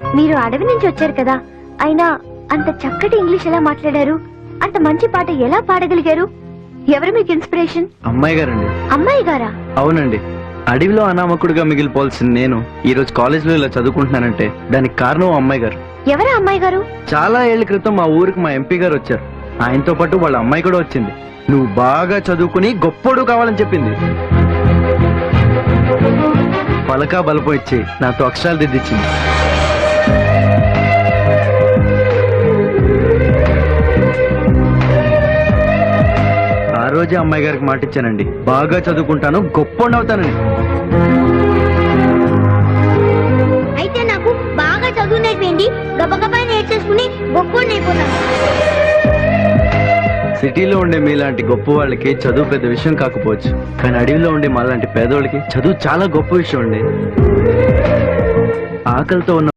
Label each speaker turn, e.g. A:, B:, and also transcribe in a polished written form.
A: మీరు అడవి నుంచి వచ్చారు కదా, అయినా అంత చక్కటి ఇంగ్లీష్ ఎలా మాట్లాడారు? అంత మంచి పాట ఎలా పాడగలిగారు? ఎవరు మీకు ఇన్స్పిరేషన్?
B: అమ్మాయి గారండి.
A: అమ్మాయి గారా?
B: అవునండి. అడవిలో అనామకుడిగా మిగిలిపోవాల్సిన నేను ఈ రోజు కాలేజీలో ఇలా చదువుకుంటున్నానంటే దానికి కారణం అమ్మాయి గారు.
A: ఎవరా అమ్మాయి గారు?
B: చాలా ఏళ్ల క్రితం మా ఊరికి మా ఎంపీ గారు వచ్చారు. ఆయనతో పాటు వాళ్ళ అమ్మాయి కూడా వచ్చింది. నువ్వు బాగా చదువుకుని గొప్పోడు కావాలని చెప్పింది. పలకా బలపం ఇచ్చి నాతో అక్షరాలు దిద్దిచ్చింది. ఆ రోజే అమ్మాయి గారికి మాట ఇచ్చానండి, బాగా చదువుకుంటాను, గొప్పోడు అవుతానని.
A: అయితే నాకు బాగా చదువు నేర్పేయండి, గబగబా నేర్చేసుకుని గొప్పోడిని అయిపోతాను.
B: సిటీలో ఉండే మీలాంటి గొప్ప వాళ్ళకి చదువు పెద్ద విషయం కాకపోవచ్చు, కానీ అడవిలో ఉండే మాలాంటి పేదోళ్ళకి చదువు చాలా గొప్ప విషయం అండి. ఆకలితో ఉన్న